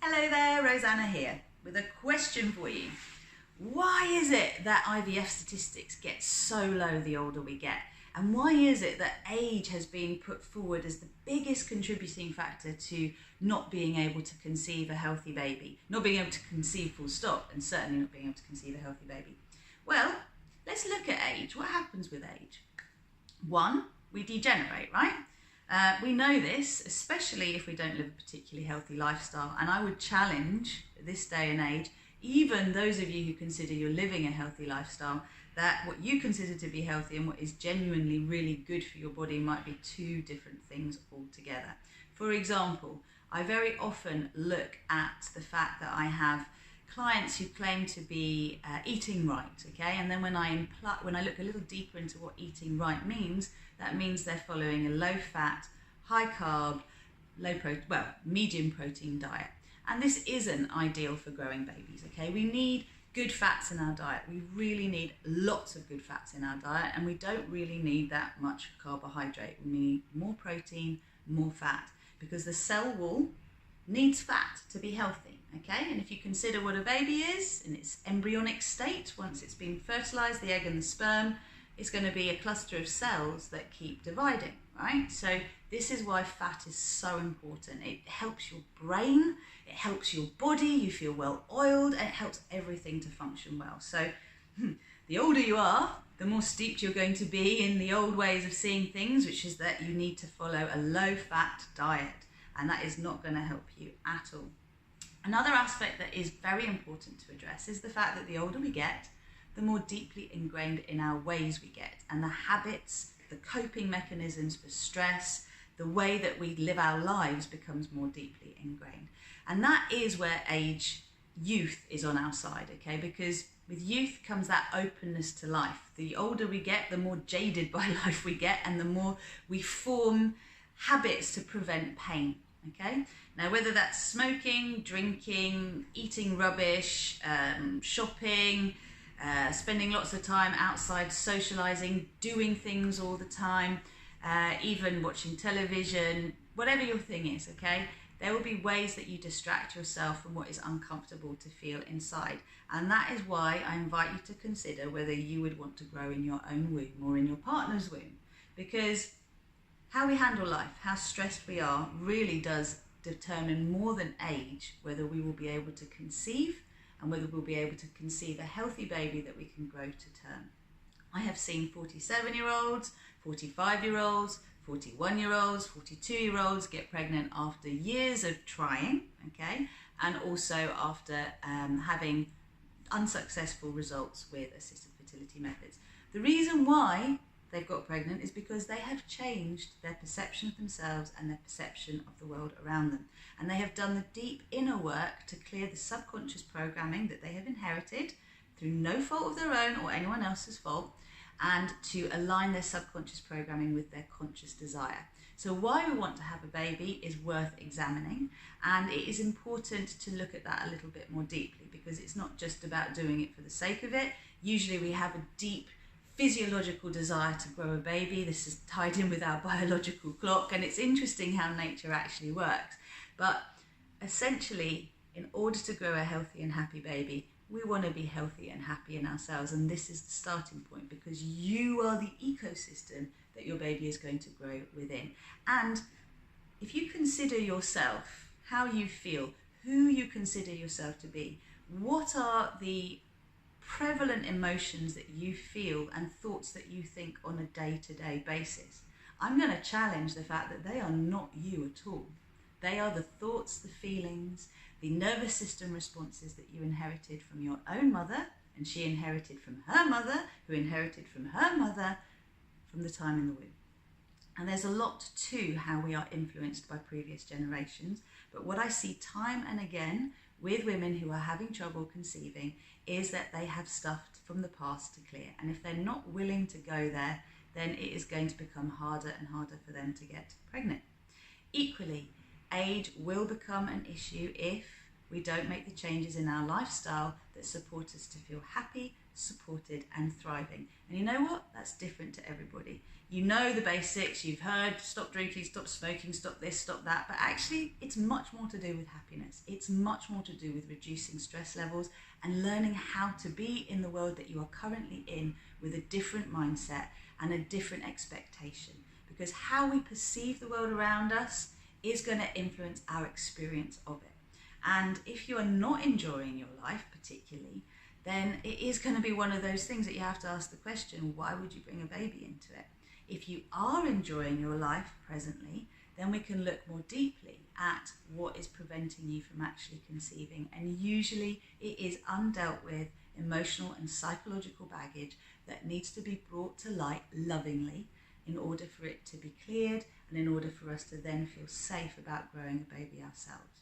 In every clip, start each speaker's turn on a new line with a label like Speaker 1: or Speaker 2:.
Speaker 1: Hello there, Rosanna here with a question for you. Why is it that IVF statistics get so low the older we get? And why is it that age has been put forward as the biggest contributing factor to not being able to conceive a healthy baby? Not being able to conceive full stop, and certainly not being able to conceive a healthy baby. Well, let's look at age. What happens with age? One, we degenerate, right? We know this, especially if we don't live a particularly healthy lifestyle. And I would challenge this day and age, even those of you who consider you're living a healthy lifestyle, that what you consider to be healthy and what is genuinely really good for your body might be two different things altogether. For example, I very often look at the fact that I have clients who claim to be eating right, okay? And then when I look a little deeper into what eating right means, that means they're following a low-fat, high-carb, medium protein diet. And this isn't ideal for growing babies, okay? We need good fats in our diet. We really need lots of good fats in our diet, and we don't really need that much carbohydrate. We need more protein, more fat, because the cell wall needs fat to be healthy, okay? And if you consider what a baby is in its embryonic state, once it's been fertilized, the egg and the sperm, it's going to be a cluster of cells that keep dividing, right? So this is why fat is so important. It helps your brain, it helps your body, you feel well oiled, and it helps everything to function well. So the older you are, the more steeped you're going to be in the old ways of seeing things, which is that you need to follow a low-fat diet, and that is not going to help you at all. Another aspect that is very important to address is the fact that the older we get, the more deeply ingrained in our ways we get, and the habits, the coping mechanisms for stress, the way that we live our lives becomes more deeply ingrained. And that is where youth is on our side, okay? Because with youth comes that openness to life. The older we get, the more jaded by life we get, and the more we form habits to prevent pain, okay? Now, whether that's smoking, drinking, eating rubbish, shopping, spending lots of time outside socializing, doing things all the time, even watching television, whatever your thing is, okay? There will be ways that you distract yourself from what is uncomfortable to feel inside. And that is why I invite you to consider whether you would want to grow in your own womb or in your partner's womb. Because how we handle life, how stressed we are, really does determine more than age whether we will be able to conceive and whether we'll be able to conceive a healthy baby that we can grow to term. I have seen 47-year-olds, 45-year-olds, 41-year-olds, 42-year-olds get pregnant after years of trying, okay, and also after having unsuccessful results with assisted fertility methods. The reason why they've got pregnant is because they have changed their perception of themselves and their perception of the world around them. And they have done the deep inner work to clear the subconscious programming that they have inherited through no fault of their own or anyone else's fault, and to align their subconscious programming with their conscious desire. So why we want to have a baby is worth examining, and it is important to look at that a little bit more deeply, because it's not just about doing it for the sake of it. Usually we have a deep physiological desire to grow a baby. This is tied in with our biological clock, and it's interesting how nature actually works. But essentially, in order to grow a healthy and happy baby, we want to be healthy and happy in ourselves, and this is the starting point, because you are the ecosystem that your baby is going to grow within. And if you consider yourself, how you feel, who you consider yourself to be, what are the prevalent emotions that you feel and thoughts that you think on a day-to-day basis, I'm going to challenge the fact that they are not you at all. They are the thoughts, the feelings, the nervous system responses that you inherited from your own mother, and she inherited from her mother, who inherited from her mother, from the time in the womb. And there's a lot to how we are influenced by previous generations, but what I see time and again with women who are having trouble conceiving is that they have stuff from the past to clear. And if they're not willing to go there, then it is going to become harder and harder for them to get pregnant. Equally, age will become an issue if we don't make the changes in our lifestyle that support us to feel happy, supported and thriving. And you know what? That's different to everybody. You know the basics, you've heard stop drinking, stop smoking, stop this, stop that, but actually it's much more to do with happiness. It's much more to do with reducing stress levels and learning how to be in the world that you are currently in with a different mindset and a different expectation. Because how we perceive the world around us is going to influence our experience of it. And if you are not enjoying your life particularly, then it is going to be one of those things that you have to ask the question, why would you bring a baby into it? If you are enjoying your life presently, then we can look more deeply at what is preventing you from actually conceiving. And usually it is undealt with emotional and psychological baggage that needs to be brought to light lovingly in order for it to be cleared and in order for us to then feel safe about growing a baby ourselves.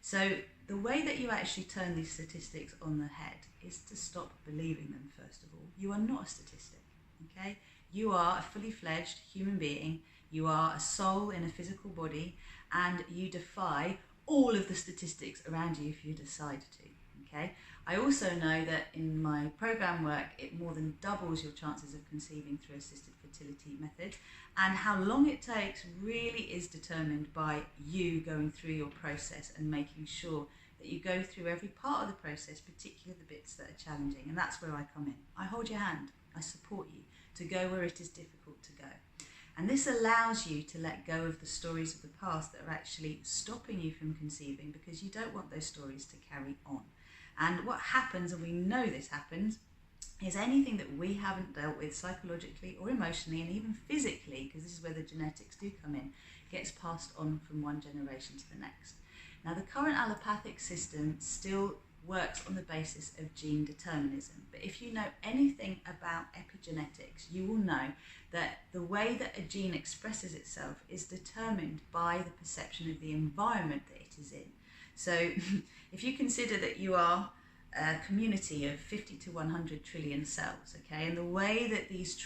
Speaker 1: So the way that you actually turn these statistics on the head is to stop believing them, first of all. You are not a statistic, okay? You are a fully fledged human being. You are a soul in a physical body, and you defy all of the statistics around you if you decide to, okay? I also know that in my program work, it more than doubles your chances of conceiving through assisted fertility methods, and how long it takes really is determined by you going through your process and making sure that you go through every part of the process, particularly the bits that are challenging, and that's where I come in. I hold your hand, I support you to go where it is difficult to go. And this allows you to let go of the stories of the past that are actually stopping you from conceiving, because you don't want those stories to carry on. And what happens, and we know this happens, is anything that we haven't dealt with psychologically or emotionally and even physically, because this is where the genetics do come in, gets passed on from one generation to the next. Now, the current allopathic system still works on the basis of gene determinism, but if you know anything about epigenetics, you will know that the way that a gene expresses itself is determined by the perception of the environment that it is in. So if you consider that you are a community of 50 to 100 trillion cells, okay, and the way that these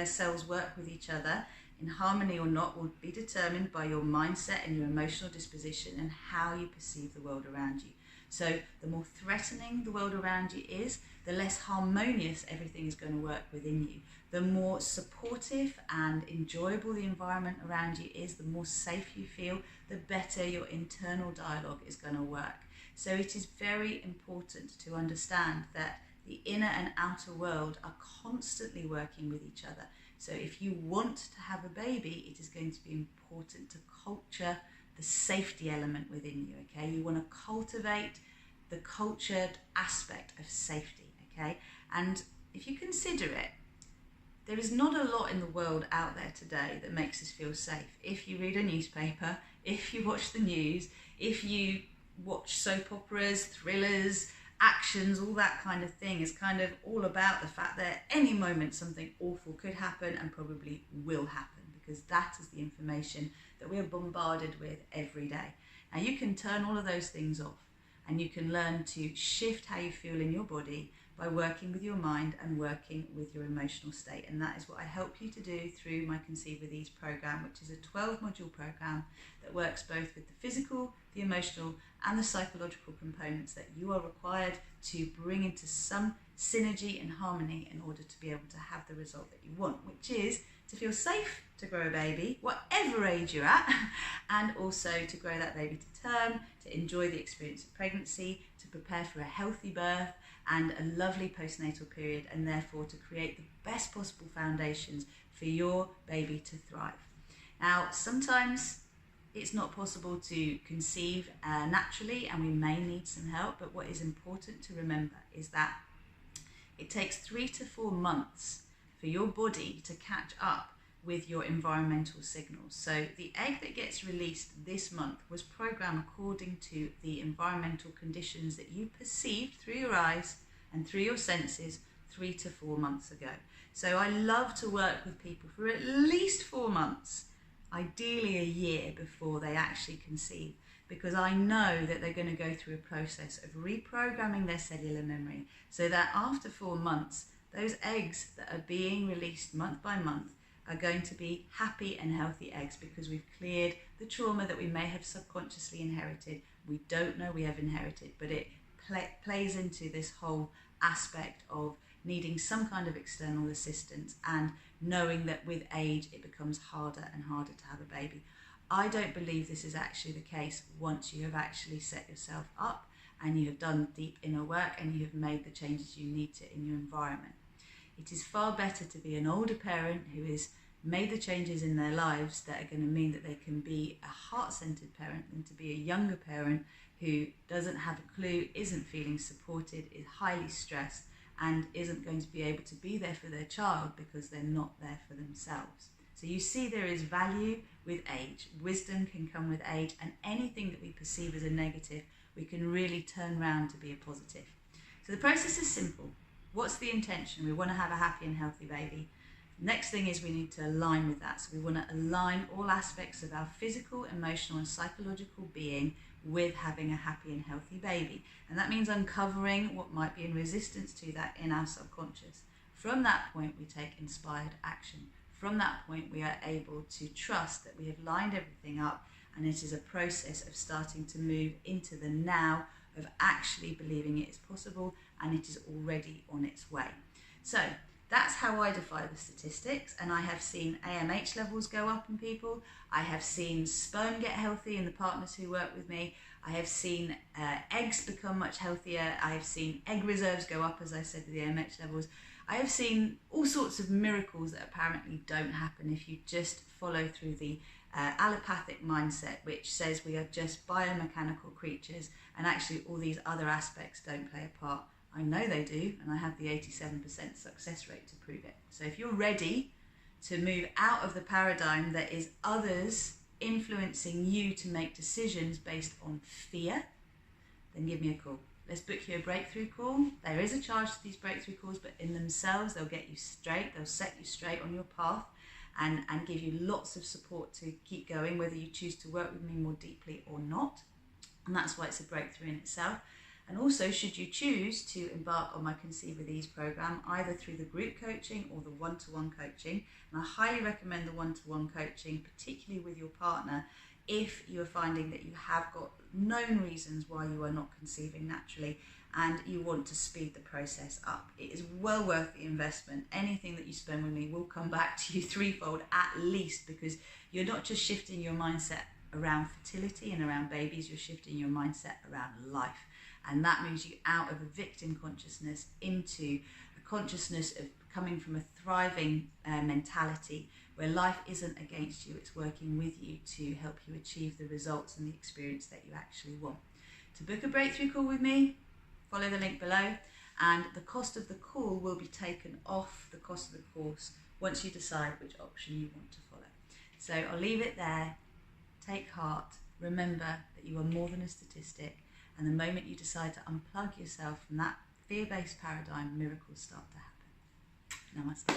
Speaker 1: cells work with each other in harmony or not will be determined by your mindset and your emotional disposition and how you perceive the world around you. So the more threatening the world around you is, the less harmonious everything is going to work within you. The more supportive and enjoyable the environment around you is, the more safe you feel, the better your internal dialogue is going to work. So it is very important to understand that the inner and outer world are constantly working with each other. So if you want to have a baby, it is going to be important to culture the safety element within you, okay? You want to cultivate the cultured aspect of safety, okay? And if you consider it, there is not a lot in the world out there today that makes us feel safe. If you read a newspaper, if you watch the news, if you watch soap operas, thrillers, actions, all that kind of thing is kind of all about the fact that at any moment something awful could happen and probably will happen, because that is the information that we are bombarded with every day. Now you can turn all of those things off, and you can learn to shift how you feel in your body by working with your mind and working with your emotional state. And that is what I help you to do through my Conceive with Ease program, which is a 12-module program that works both with the physical, the emotional and the psychological components that you are required to bring into some synergy and harmony in order to be able to have the result that you want, which is to feel safe to grow a baby, whatever age you're at, and also to grow that baby to term, to enjoy the experience of pregnancy, to prepare for a healthy birth and a lovely postnatal period, and therefore to create the best possible foundations for your baby to thrive. Now, sometimes it's not possible to conceive naturally, and we may need some help, but what is important to remember is that it takes 3 to 4 months for your body to catch up with your environmental signals. So the egg that gets released this month was programmed according to the environmental conditions that you perceived through your eyes and through your senses 3 to 4 months ago. So I love to work with people for at least 4 months, ideally a year before they actually conceive, because I know that they're going to go through a process of reprogramming their cellular memory so that after 4 months, those eggs that are being released month by month are going to be happy and healthy eggs, because we've cleared the trauma that we may have subconsciously inherited. We don't know we have inherited, but it plays into this whole aspect of needing some kind of external assistance, and knowing that with age it becomes harder and harder to have a baby. I don't believe this is actually the case once you have actually set yourself up and you have done deep inner work and you have made the changes you need to in your environment. It is far better to be an older parent who has made the changes in their lives that are going to mean that they can be a heart-centered parent than to be a younger parent who doesn't have a clue, isn't feeling supported, is highly stressed, and isn't going to be able to be there for their child because they're not there for themselves. So you see, there is value with age. Wisdom can come with age, and anything that we perceive as a negative, we can really turn around to be a positive. So the process is simple. What's the intention? We want to have a happy and healthy baby. Next thing is we need to align with that. So we want to align all aspects of our physical, emotional and psychological being with having a happy and healthy baby. And that means uncovering what might be in resistance to that in our subconscious. From that point, we take inspired action. From that point, we are able to trust that we have lined everything up, and it is a process of starting to move into the now, of actually believing it is possible and it is already on its way. So that's how I define the statistics, and I have seen AMH levels go up in people. I have seen sperm get healthy in the partners who work with me. I have seen eggs become much healthier. I have seen egg reserves go up, as I said, with the AMH levels. I have seen all sorts of miracles that apparently don't happen if you just follow through the allopathic mindset, which says we are just biomechanical creatures and actually all these other aspects don't play a part. I know they do, and I have the 87% success rate to prove it. So if you're ready to move out of the paradigm that is others influencing you to make decisions based on fear, then give me a call. Let's book you a breakthrough call. There is a charge to these breakthrough calls, but in themselves, they'll get you straight. They'll set you straight on your path and give you lots of support to keep going, whether you choose to work with me more deeply or not. And that's why it's a breakthrough in itself. And also, should you choose to embark on my Conceive with Ease program, either through the group coaching or the one-to-one coaching, and I highly recommend the one-to-one coaching, particularly with your partner, if you are finding that you have got known reasons why you are not conceiving naturally and you want to speed the process up. It is well worth the investment. Anything that you spend with me will come back to you threefold at least, because you're not just shifting your mindset around fertility and around babies, you're shifting your mindset around life. And that moves you out of a victim consciousness into a consciousness of coming from a thriving mentality where life isn't against you, it's working with you to help you achieve the results and the experience that you actually want. To book a breakthrough call with me, follow the link below, and the cost of the call will be taken off the cost of the course once you decide which option you want to follow. So I'll leave it there. Take heart. Remember that you are more than a statistic, and the moment you decide to unplug yourself from that fear-based paradigm, miracles start to happen. Namaste.